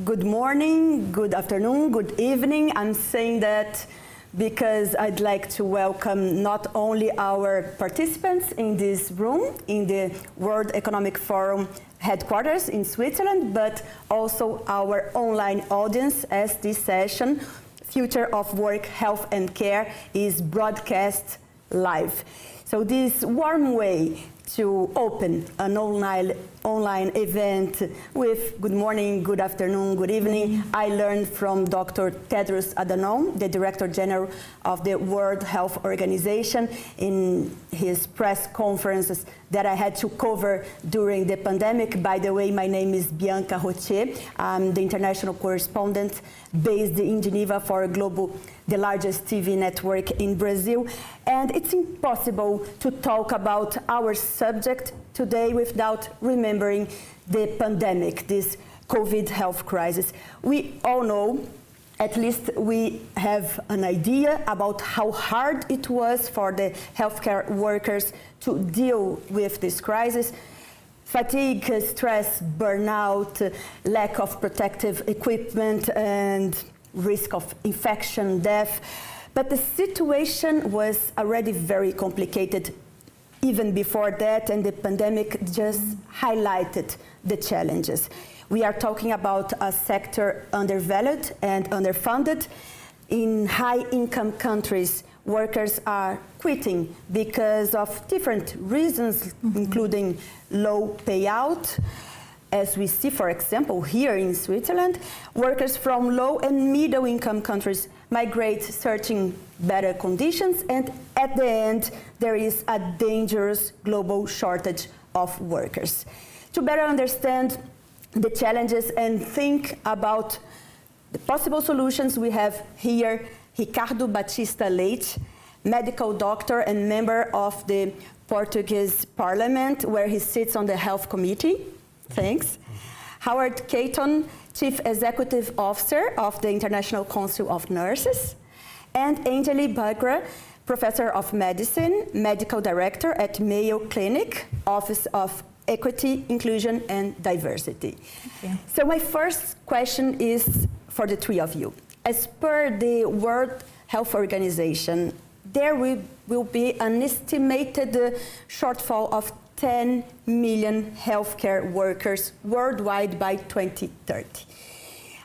good morning, good afternoon, good evening. I'm saying that because I'd like to welcome not only our participants in this room, in the World Economic Forum headquarters in Switzerland, but also our online audience, as this session, Future of Work, Health and Care, is broadcast live. So this warm way to open an online event with good morning, good afternoon, good evening. I learned from Dr. Tedros Adhanom, the Director General of the World Health Organization, in his press conferences that I had to cover during the pandemic. By the way, my name is Bianca Rotier. I'm the international correspondent based in Geneva for Global, the largest TV network in Brazil. And it's impossible to talk about our subject today without remembering the pandemic, this COVID health crisis. We all know, at least we have an idea about how hard it was for the healthcare workers to deal with this crisis. Fatigue, stress, burnout, lack of protective equipment, and risk of infection, death. But the situation was already very complicated even before that, and the pandemic just highlighted the challenges. We are talking about a sector undervalued and underfunded. In high-income countries, workers are quitting because of different reasons, including low payout. As we see, for example, here in Switzerland, workers from low and middle income countries migrate searching better conditions, and at the end, there is a dangerous global shortage of workers. To better understand the challenges and think about the possible solutions, we have here Ricardo Batista Leite, medical doctor and member of the Portuguese Parliament, where he sits on the Health Committee. Thanks. Howard Caton, Chief Executive Officer of the International Council of Nurses, and Anjali Bagra, Professor of Medicine, Medical Director at Mayo Clinic, Office of Equity, Inclusion and Diversity. So my first question is for the three of you. As per the World Health Organization, there will be an estimated shortfall of 10 million healthcare workers worldwide by 2030.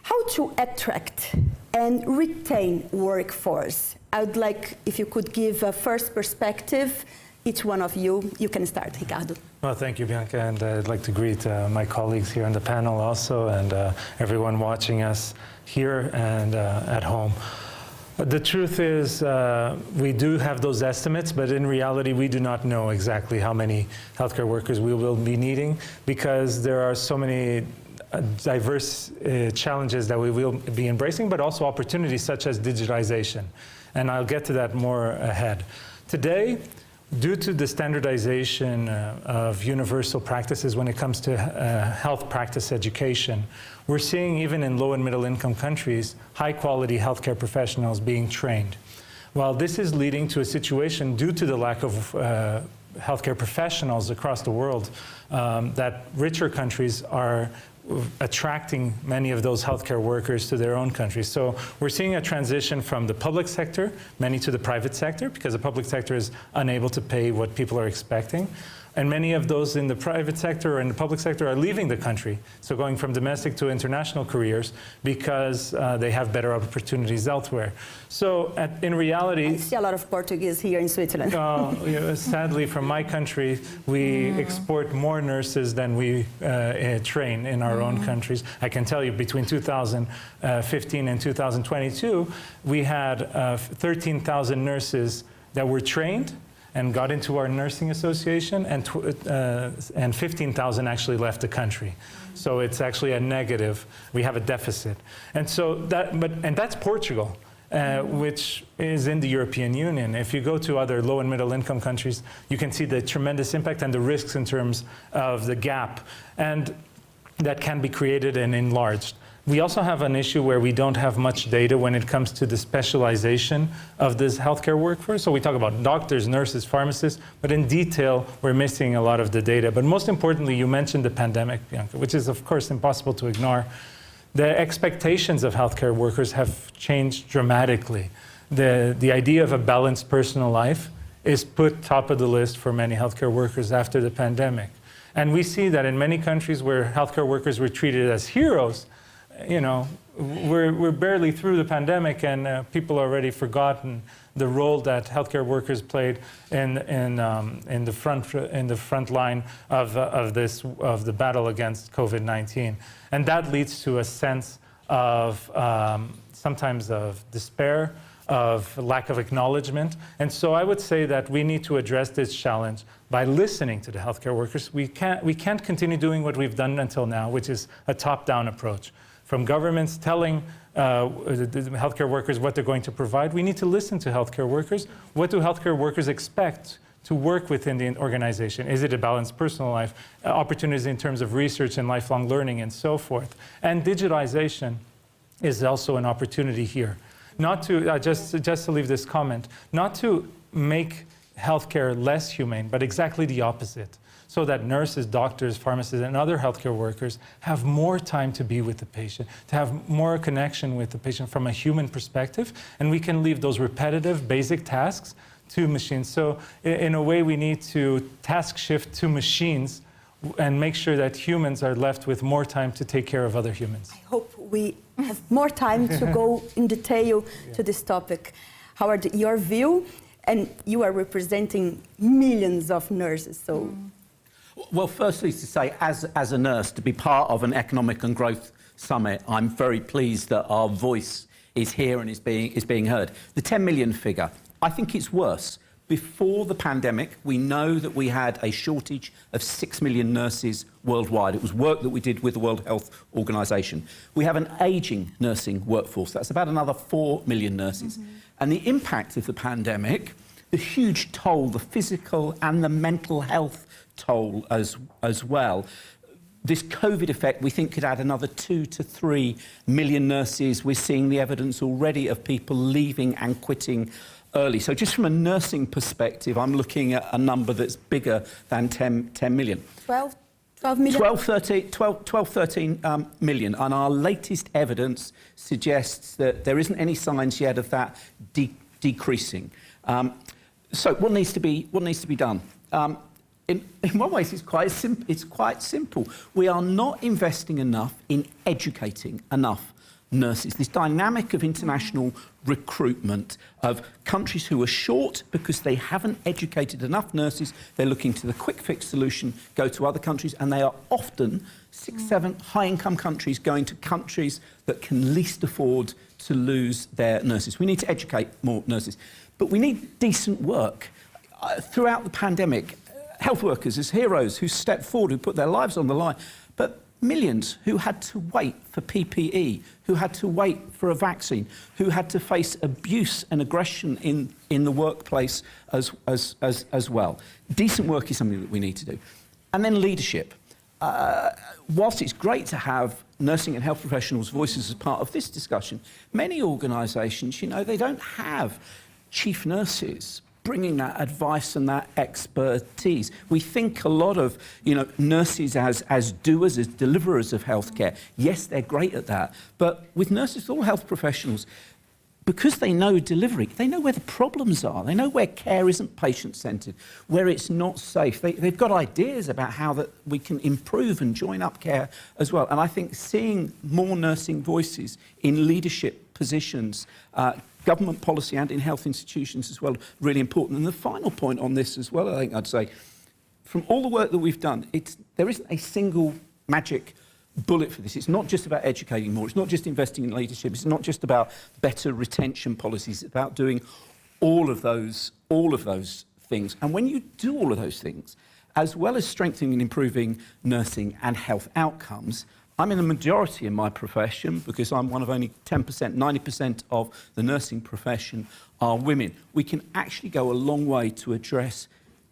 How to attract and retain workforce? I would like if you could give a first perspective, each one of you. You can start, Ricardo. Well, thank you, Bianca, and I'd like to greet my colleagues here on the panel also, and everyone watching us here and at home. The truth is, we do have those estimates, but in reality, we do not know exactly how many healthcare workers we will be needing, because there are so many diverse challenges that we will be embracing, but also opportunities such as digitalization. And I'll get to that more ahead. Today, due to the standardization of universal practices when it comes to health practice education, we're seeing even in low and middle income countries, high quality healthcare professionals being trained. While this is leading to a situation due to the lack of healthcare professionals across the world, that richer countries are attracting many of those healthcare workers to their own countries. So we're seeing a transition from the public sector, many to the private sector, because the public sector is unable to pay what people are expecting. And many of those in the private sector or in the public sector are leaving the country, so going from domestic to international careers because they have better opportunities elsewhere. So in reality... I see a lot of Portuguese here in Switzerland. Sadly, from my country, we export more nurses than we train in our own countries. I can tell you between 2015 and 2022, we had 13,000 nurses that were trained and got into our nursing association, and 15,000 actually left the country. So it's actually a negative. We have a deficit, and so that's Portugal, which is in the European Union. If you go to other low and middle income countries, you can see the tremendous impact and the risks in terms of the gap, and that can be created and enlarged. We also have an issue where we don't have much data when it comes to the specialization of this healthcare workforce. So we talk about doctors, nurses, pharmacists, but in detail, we're missing a lot of the data. But most importantly, you mentioned the pandemic, Bianca, which is of course impossible to ignore. the expectations of healthcare workers have changed dramatically. The idea of a balanced personal life is put top of the list for many healthcare workers after the pandemic. And we see that in many countries where healthcare workers were treated as heroes, you know, we're barely through the pandemic and people already forgotten the role that healthcare workers played in the front line of the battle against COVID-19, and that leads to a sense of sometimes of despair, of lack of acknowledgement. And so I would say that we need to address this challenge by listening to the healthcare workers. We can't continue doing what we've done until now, which is a top-down approach. From governments telling the healthcare workers what they're going to provide, we need to listen to healthcare workers. What do healthcare workers expect to work within the organization? Is it a balanced personal life, opportunities in terms of research and lifelong learning and so forth? And digitalization is also an opportunity here. Not to, just to leave this comment, not to make healthcare less humane, but exactly the opposite, so that nurses, doctors, pharmacists, and other healthcare workers have more time to be with the patient, to have more connection with the patient from a human perspective, and we can leave those repetitive, basic tasks to machines. So in a way, we need to task shift to machines and make sure that humans are left with more time to take care of other humans. I hope we have more time to go in detail to this topic. Howard, your view, and you are representing millions of nurses, so... Well, firstly, to say, as a nurse, to be part of an economic and growth summit, I'm very pleased that our voice is here and is being heard. The 10 million figure, I think it's worse. Before the pandemic, we know that we had a shortage of 6 million nurses worldwide. It was work that we did with the World Health Organization. We have an ageing nursing workforce. That's about another 4 million nurses. And the impact of the pandemic, the huge toll, the physical and the mental health toll as well. This COVID effect, we think, could add another 2 to 3 million nurses. We're seeing the evidence already of people leaving and quitting early. So just from a nursing perspective, I'm looking at a number that's bigger than 10 million. 12 million? 12, 13 million. And our latest evidence suggests that there isn't any signs yet of that decreasing. So what needs to be done? In one way, it's quite simple. We are not investing enough in educating enough nurses. This dynamic of international recruitment of countries who are short because they haven't educated enough nurses, they're looking to the quick fix solution, go to other countries, and they are often 6, 7 high-income countries going to countries that can least afford to lose their nurses. We need to educate more nurses. But we need decent work. Throughout the pandemic, health workers as heroes who stepped forward, who put their lives on the line, but millions who had to wait for PPE, who had to wait for a vaccine, who had to face abuse and aggression in the workplace as well. Decent work is something that we need to do. And then leadership. Whilst it's great to have nursing and health professionals' voices as part of this discussion, many organisations, you know, they don't have chief nurses bringing that advice and that expertise. We think a lot of, you know, nurses as doers, as deliverers of healthcare. Yes, they're great at that. But with nurses, all health professionals, because they know delivery, they know where the problems are. They know where care isn't patient-centred, where it's not safe. They've got ideas about how that we can improve and join up care as well. And I think seeing more nursing voices in leadership positions, government policy and in health institutions as well, really important. And the final point on this as well, I think I'd say, from all the work that we've done, there isn't a single magic bullet for this. It's not just about educating more. It's not just investing in leadership. It's not just about better retention policies. It's about doing all of those things. And when you do all of those things, as well as strengthening and improving nursing and health outcomes, I'm in a majority in my profession because I'm one of only 10%, 90% of the nursing profession are women. We can actually go a long way to address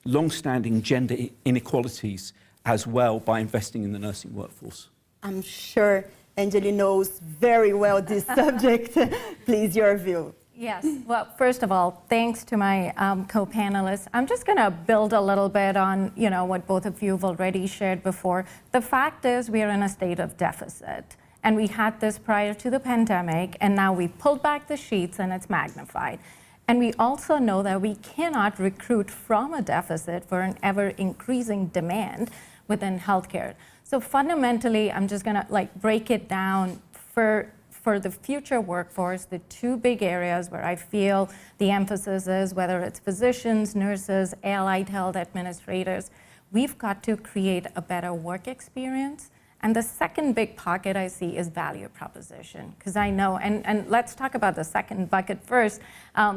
long-standing gender inequalities as well by investing in the nursing workforce. I'm sure Anjali knows very well this subject. Please, your view. Yes. Well, first of all, thanks to my co-panelists. I'm just going to build a little bit on, you know, what both of you have already shared before. The fact is we are in a state of deficit. And we had this prior to the pandemic, and now we pulled back the sheets and it's magnified. And we also know that we cannot recruit from a deficit for an ever-increasing demand within healthcare. So fundamentally, I'm just gonna break it down for the future workforce, the two big areas where I feel the emphasis is, whether it's physicians, nurses, allied health administrators, we've got to create a better work experience. And the second big pocket I see is value proposition, because I know, and let's talk about the second bucket first,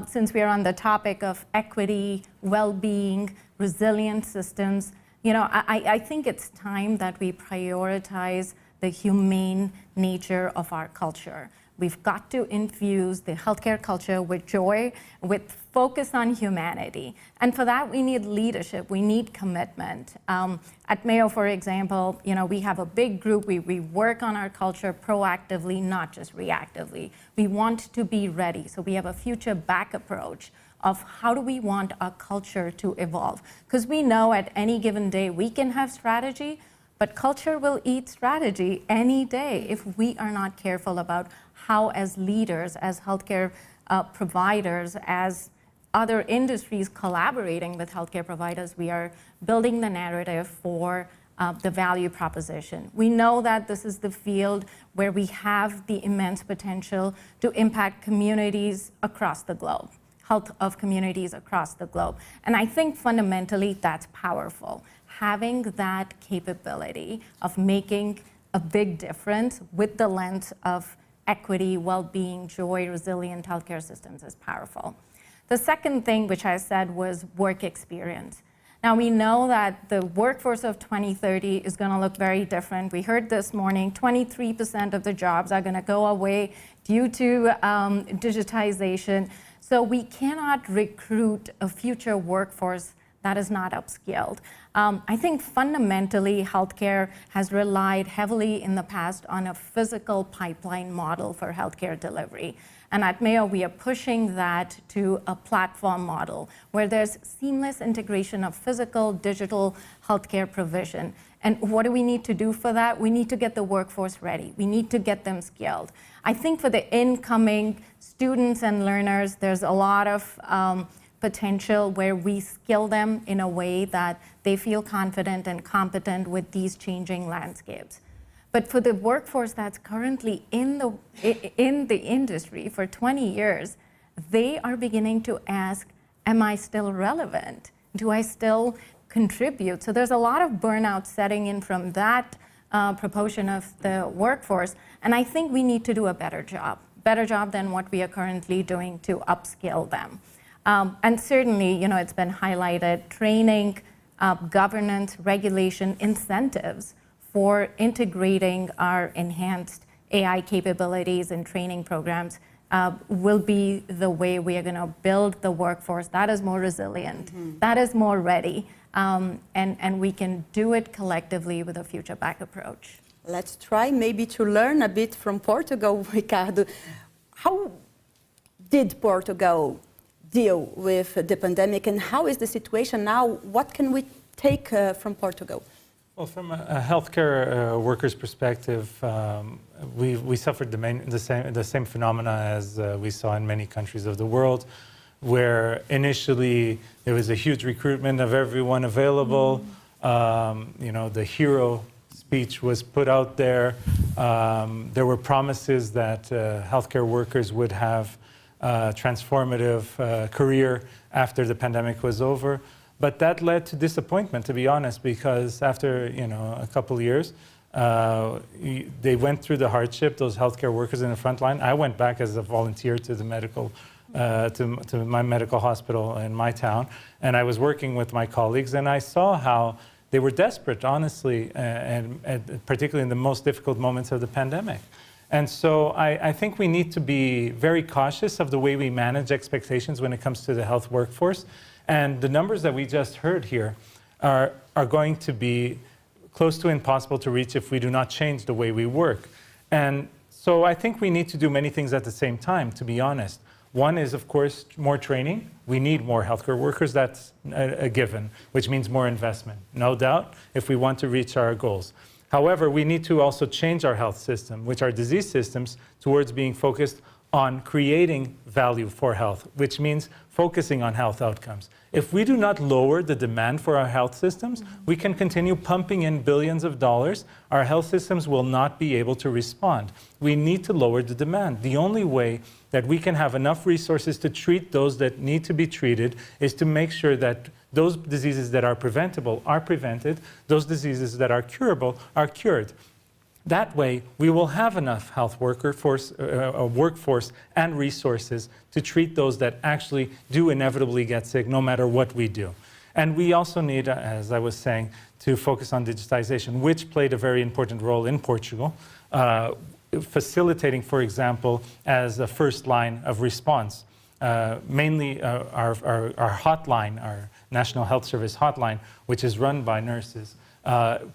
since we're on the topic of equity, well-being, resilient systems. You know, I think it's time that we prioritize the humane nature of our culture. We've got to infuse the healthcare culture with joy, with focus on humanity. And for that, we need leadership, we need commitment. At Mayo, for example, you know, we have a big group, we work on our culture proactively, not just reactively. We want to be ready, so we have a future back approach of how do we want our culture to evolve. Because we know at any given day, we can have strategy, but culture will eat strategy any day if we are not careful about how, as leaders, as healthcare providers, as other industries collaborating with healthcare providers, we are building the narrative for the value proposition. We know that this is the field where we have the immense potential to impact communities across the globe, health of communities across the globe. And I think fundamentally that's powerful. Having that capability of making a big difference with the lens of equity, well-being, joy, resilient healthcare systems is powerful. The second thing, which I said, was work experience. Now we know that the workforce of 2030 is going to look very different. We heard this morning, 23% of the jobs are going to go away due to digitization. So we cannot recruit a future workforce that is not upskilled. I think fundamentally healthcare has relied heavily in the past on a physical pipeline model for healthcare delivery. And at Mayo, we are pushing that to a platform model where there's seamless integration of physical, digital healthcare provision. And what do we need to do for that? We need to get the workforce ready. We need to get them skilled. I think for the incoming students and learners, there's a lot of potential where we skill them in a way that they feel confident and competent with these changing landscapes. But for the workforce that's currently in the industry for 20 years, they are beginning to ask, am I still relevant? Do I still contribute? So there's a lot of burnout setting in from that proportion of the workforce. And I think we need to do a better job than what we are currently doing to upskill them. And certainly, you know, it's been highlighted, training, governance, regulation, incentives for integrating our enhanced AI capabilities and training programs will be the way we are going to build the workforce that is more resilient, that is more ready, and we can do it collectively with a future back approach. Let's try maybe to learn a bit from Portugal, Ricardo. How did Portugal deal with the pandemic, and how is the situation now? What can we take from Portugal? Well, from a healthcare workers' perspective, we suffered the same phenomena as we saw in many countries of the world, where initially there was a huge recruitment of everyone available. You know, the hero speech was put out there. There were promises that healthcare workers would have transformative career after the pandemic was over. But that led to disappointment, to be honest, because after a couple of years, they went through the hardship, those healthcare workers in the front line. I went back as a volunteer to the medical, to my medical hospital in my town, and I was working with my colleagues, and I saw how they were desperate, honestly, and particularly in the most difficult moments of the pandemic. And so I think we need to be very cautious of the way we manage expectations when it comes to the health workforce. And the numbers that we just heard here are going to be close to impossible to reach if we do not change the way we work. And so I think we need to do many things at the same time, to be honest. One is, of course, more training. We need more healthcare workers. That's a given, which means more investment, no doubt, if we want to reach our goals. However, we need to also change our health system, which are disease systems, towards being focused on creating value for health, which means focusing on health outcomes. If we do not lower the demand for our health systems, we can continue pumping in billions of dollars. Our health systems will not be able to respond. We need to lower the demand. The only way that we can have enough resources to treat those that need to be treated is to make sure that those diseases that are preventable are prevented, those diseases that are curable are cured. That way, we will have enough health workforce and resources to treat those that actually do inevitably get sick, no matter what we do. And we also need, as I was saying, to focus on digitization, which played a very important role in Portugal, facilitating, for example, as a first line of response. Mainly our hotline, our National Health Service hotline, which is run by nurses,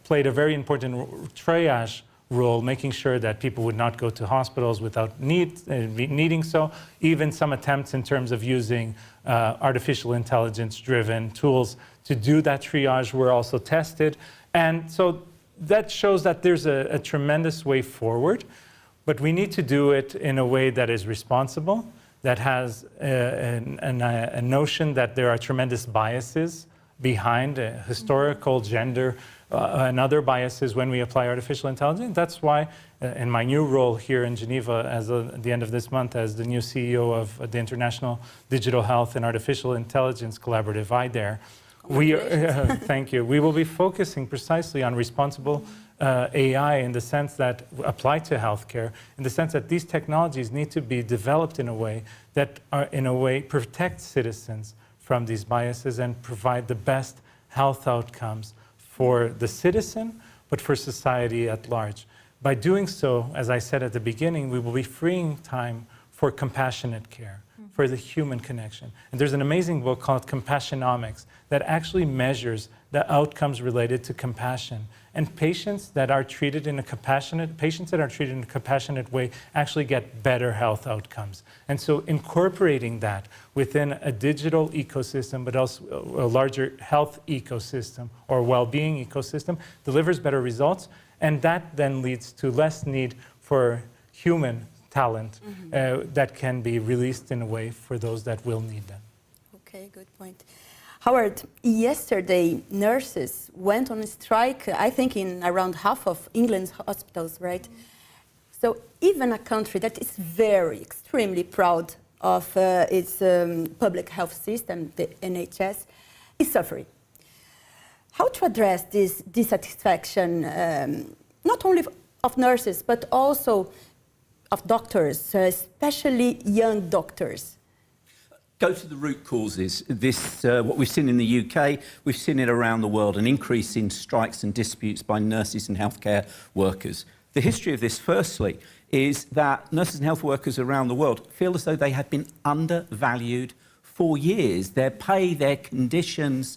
played a very important triage role, making sure that people would not go to hospitals without needing so. Even some attempts in terms of using artificial intelligence-driven tools to do that triage were also tested. And so that shows that there's a tremendous way forward, but we need to do it in a way that is responsible, that has a notion that there are tremendous biases behind historical, gender, and other biases when we apply artificial intelligence. That's why in my new role here in Geneva at the end of this month as the new CEO of the International Digital Health and Artificial Intelligence Collaborative, IDARE, thank you. We will be focusing precisely on responsible AI in the sense that apply to healthcare, in the sense that these technologies need to be developed in a way that protect citizens from these biases and provide the best health outcomes for the citizen, but for society at large. By doing so, as I said at the beginning, we will be freeing time for compassionate care, for the human connection. And there's an amazing book called Compassionomics that actually measures the outcomes related to compassion. And patients that are treated in a compassionate way actually get better health outcomes. And so incorporating that within a digital ecosystem, but also a larger health ecosystem or well-being ecosystem, delivers better results. And that then leads to less need for human talent that can be released in a way for those that will need them. Okay, good point. Howard, yesterday nurses went on a strike, I think in around half of England's hospitals, right? So even a country that is extremely proud of its public health system, the NHS, is suffering. How to address this dissatisfaction, not only of nurses, but also of doctors, especially young doctors? Go to the root causes. What we've seen in the UK, we've seen it around the world, an increase in strikes and disputes by nurses and healthcare workers. The history of this, firstly, is that nurses and health workers around the world feel as though they have been undervalued for years. Their pay, their conditions,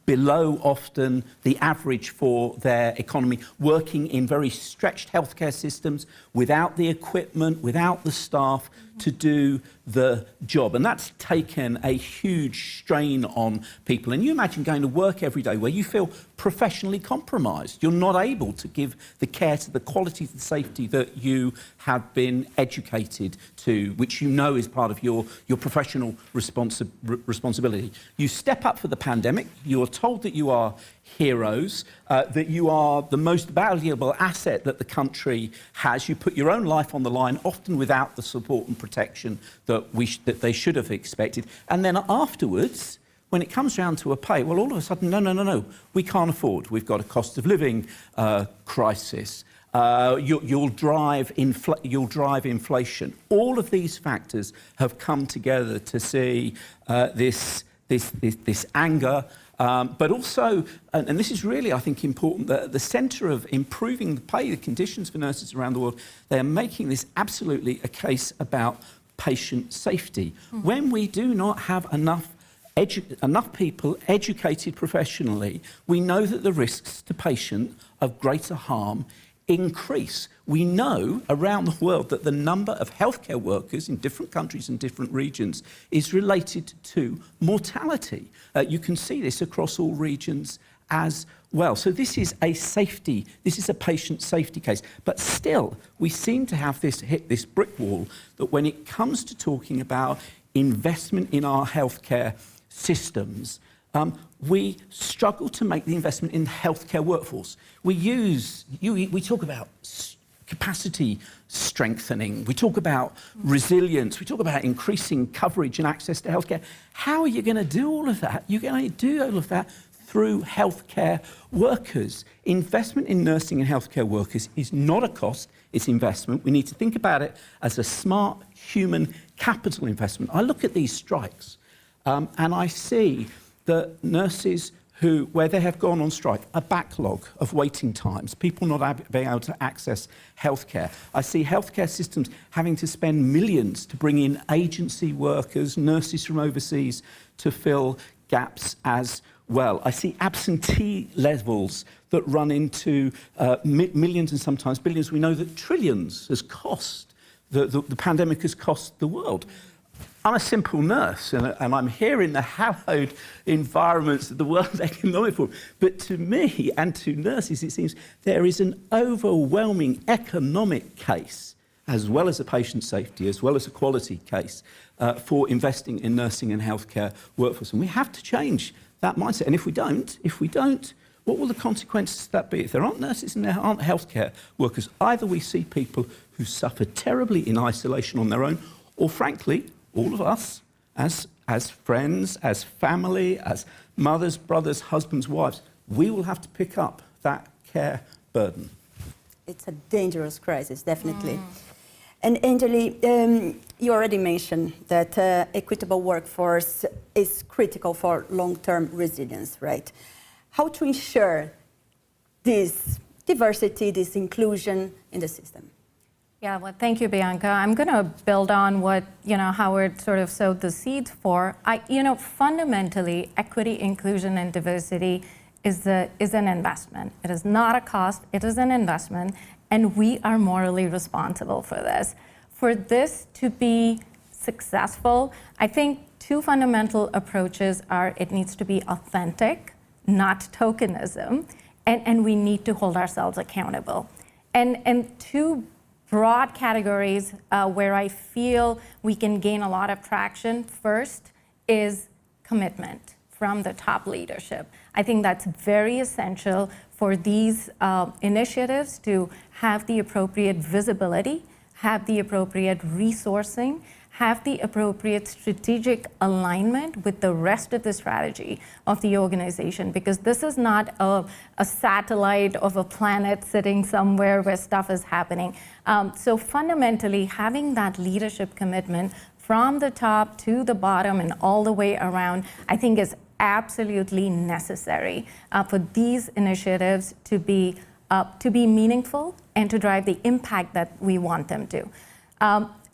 below often the average for their economy, working in very stretched healthcare systems without the equipment, without the staff to do the job. And that's taken a huge strain on people. And you imagine going to work every day where you feel professionally compromised. You're not able to give the care to the quality, the safety that you have been educated to, which you know is part of your professional responsibility. You step up for the pandemic, you're told that you are heroes, that you are the most valuable asset that the country has. You put your own life on the line, often without the support and protection that they should have expected. And then afterwards, when it comes down to a pay, well, all of a sudden, no, we can't afford. We've got a cost of living crisis. You'll drive inflation. All of these factors have come together to see this anger. But also, and this is really, I think, important, that at the centre of improving the pay, the conditions for nurses around the world, they're making this absolutely a case about patient safety. When we do not have enough people educated professionally, we know that the risks to patient of greater harm increase. We know around the world that the number of healthcare workers in different countries and different regions is related to mortality. You can see this across all regions as well. So this is a patient safety case. But still, we seem to have hit this brick wall that when it comes to talking about investment in our healthcare systems, we struggle to make the investment in the healthcare workforce. We talk about capacity strengthening, we talk about resilience, we talk about increasing coverage and access to healthcare. How are you going to do all of that? You're going to do all of that through healthcare workers. Investment in nursing and healthcare workers is not a cost, it's investment. We need to think about it as a smart human capital investment. I look at these strikes and I see that nurses where they have gone on strike, a backlog of waiting times, people not being able to access healthcare. I see healthcare systems having to spend millions to bring in agency workers, nurses from overseas to fill gaps as well. I see absentee levels that run into millions and sometimes billions. We know that trillions has cost, the pandemic has cost the world. I'm a simple nurse, and I'm here in the hallowed environments of the World Economic Forum. But to me and to nurses, it seems there is an overwhelming economic case, as well as a patient safety, as well as a quality case, for investing in nursing and healthcare workforce. And we have to change that mindset. And if we don't, what will the consequences of that be? If there aren't nurses and there aren't healthcare workers, either we see people who suffer terribly in isolation on their own, or frankly, all of us, as friends, as family, as mothers, brothers, husbands, wives, we will have to pick up that care burden. It's a dangerous crisis, definitely. And Anjali, you already mentioned that equitable workforce is critical for long-term resilience, right? How to ensure this diversity, this inclusion in the system? Yeah, well, thank you, Bianca. I'm going to build on what, Howard sort of sowed the seeds for. Fundamentally, equity, inclusion, and diversity is an investment. It is not a cost, it is an investment, and we are morally responsible for this. For this to be successful, I think two fundamental approaches are it needs to be authentic, not tokenism, and we need to hold ourselves accountable. And two broad categories where I feel we can gain a lot of traction. First is commitment from the top leadership. I think that's very essential for these initiatives to have the appropriate visibility, have the appropriate resourcing, have the appropriate strategic alignment with the rest of the strategy of the organization, because this is not a satellite of a planet sitting somewhere where stuff is happening. So fundamentally, having that leadership commitment from the top to the bottom and all the way around, I think is absolutely necessary for these initiatives to be meaningful and to drive the impact that we want them to.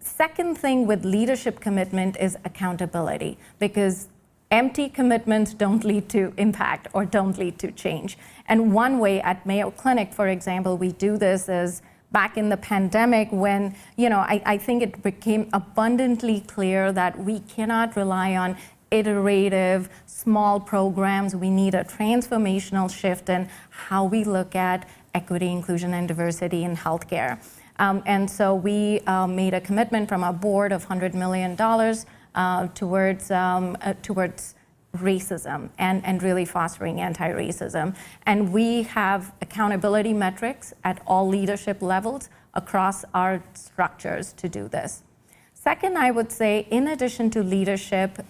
Second thing with leadership commitment is accountability, because empty commitments don't lead to impact or don't lead to change. And one way at Mayo Clinic, for example, we do this is back in the pandemic when, I think it became abundantly clear that we cannot rely on iterative, small programs. We need a transformational shift in how we look at equity, inclusion, and diversity in healthcare. And so we made a commitment from our board of $100 million towards racism and really fostering anti-racism. And we have accountability metrics at all leadership levels across our structures to do this. Second, I would say, in addition to leadership,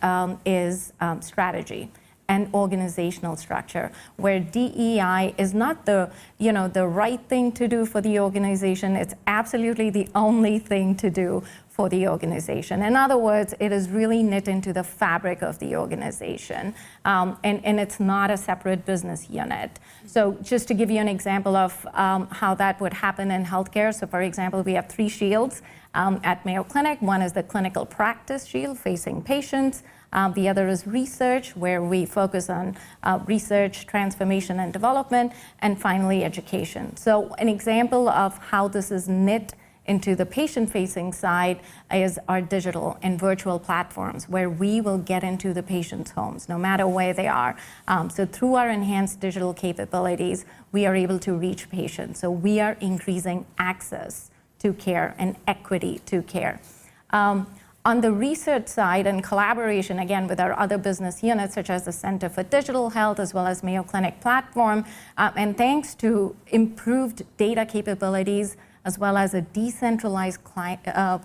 is strategy and organizational structure, where DEI is not the right thing to do for the organization. It's absolutely the only thing to do for the organization. In other words, it is really knit into the fabric of the organization, and it's not a separate business unit. So just to give you an example of how that would happen in healthcare. So for example, we have 3 shields at Mayo Clinic. One is the clinical practice shield facing patients. The other is research, where we focus on research, transformation, and development, and finally education. So an example of how this is knit into the patient-facing side is our digital and virtual platforms, where we will get into the patient's homes, no matter where they are. So through our enhanced digital capabilities, we are able to reach patients. So we are increasing access to care and equity to care. On the research side and collaboration, again, with our other business units, such as the Center for Digital Health, as well as Mayo Clinic platform, and thanks to improved data capabilities, as well as a decentralized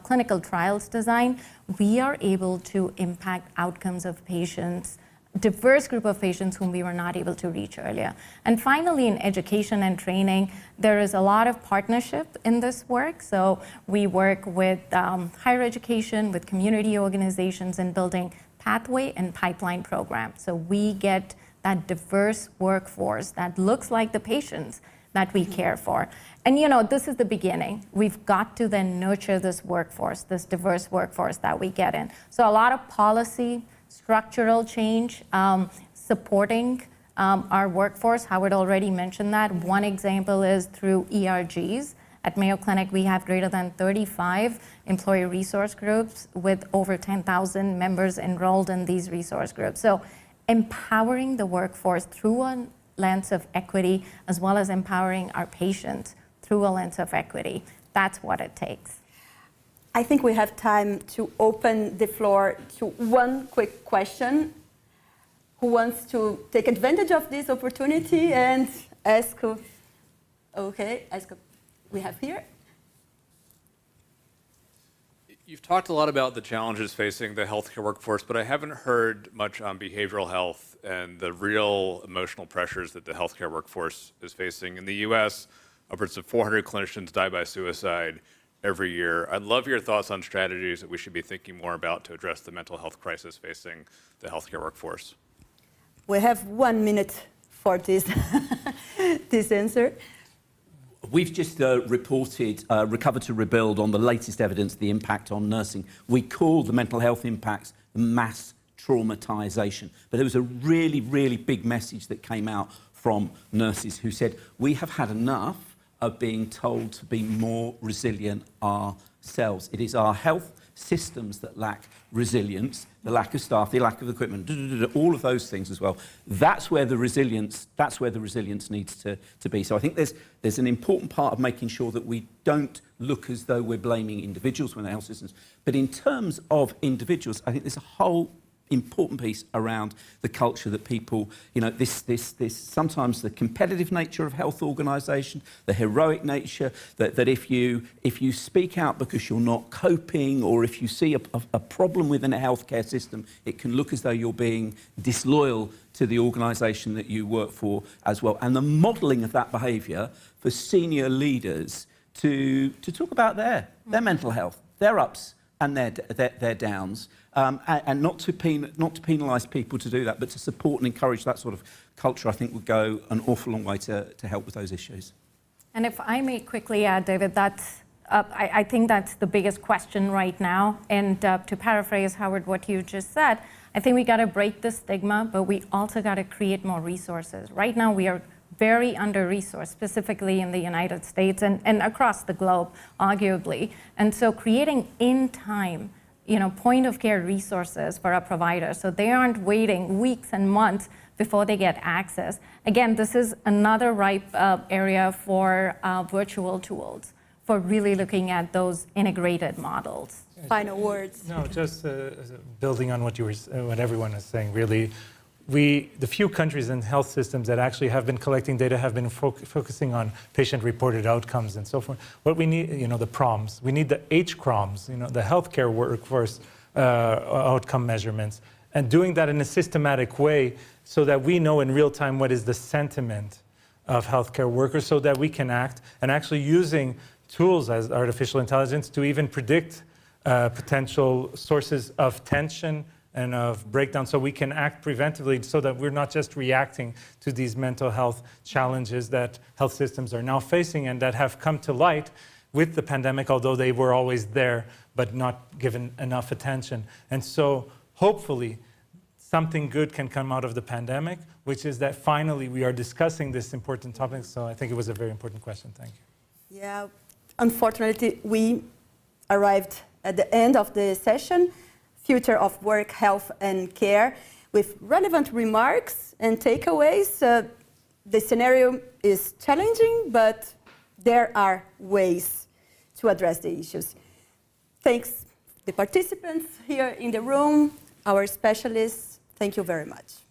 clinical trials design, we are able to impact outcomes of patients, diverse group of patients whom we were not able to reach earlier. And finally, in education and training, there is a lot of partnership in this work. So we work with higher education, with community organizations in building pathway and pipeline programs. So we get that diverse workforce that looks like the patients that we care for. And this is the beginning. We've got to then nurture this workforce, this diverse workforce that we get in. So a lot of policy, structural change, supporting our workforce. Howard already mentioned that. One example is through ERGs. At Mayo Clinic, we have greater than 35 employee resource groups with over 10,000 members enrolled in these resource groups. So empowering the workforce through a lens of equity, as well as empowering our patients through a lens of equity. That's what it takes. I think we have time to open the floor to one quick question. Who wants to take advantage of this opportunity and ask? Ask. We have here. You've talked a lot about the challenges facing the healthcare workforce, but I haven't heard much on behavioral health and the real emotional pressures that the healthcare workforce is facing. In the US, upwards of 400 clinicians die by suicide every year. I'd love your thoughts on strategies that we should be thinking more about to address the mental health crisis facing the healthcare workforce. We have 1 minute for this, this answer. We've just reported Recover to Rebuild on the latest evidence, the impact on nursing. We call the mental health impacts mass traumatization. But there was a really, really big message that came out from nurses who said, we have had enough of being told to be more resilient ourselves. It is our health systems that lack resilience, the lack of staff, the lack of equipment, all of those things as well. That's where the resilience needs to be. So I think there's an important part of making sure that we don't look as though we're blaming individuals when the health systems. But in terms of individuals, I think there's a whole important piece around the culture that people, this sometimes the competitive nature of health organisation, the heroic nature, that if you speak out because you're not coping, or if you see a problem within a healthcare system, it can look as though you're being disloyal to the organisation that you work for as well. And the modelling of that behaviour for senior leaders to talk about their mental health, their ups and their downs, and not to penalise people to do that, but to support and encourage that sort of culture, I think would go an awful long way to help with those issues. And if I may quickly add, David, that's I think that's the biggest question right now. And to paraphrase, Howard, what you just said, I think we got to break the stigma, but we also got to create more resources. Right now, we are very under-resourced, specifically in the United States and across the globe, arguably. And so creating in-time, point-of-care resources for our providers, so they aren't waiting weeks and months before they get access. Again, this is another ripe area for virtual tools, for really looking at those integrated models. Final words. No, just building on what everyone is saying, really. The few countries and health systems that actually have been collecting data have been focusing on patient-reported outcomes and so forth. What we need, the PROMs, we need the HCROMs, the healthcare workforce outcome measurements, and doing that in a systematic way so that we know in real time what is the sentiment of healthcare workers, so that we can act, and actually using tools as artificial intelligence to even predict potential sources of tension and of breakdown, so we can act preventively, so that we're not just reacting to these mental health challenges that health systems are now facing and that have come to light with the pandemic, although they were always there, but not given enough attention. And so hopefully something good can come out of the pandemic, which is that finally we are discussing this important topic. So I think it was a very important question. Thank you. Yeah. unfortunately, we arrived at the end of the session, Future of Work, Health and Care, with relevant remarks and takeaways. The scenario is challenging, but there are ways to address the issues. Thanks the participants here in the room, our specialists. Thank you very much.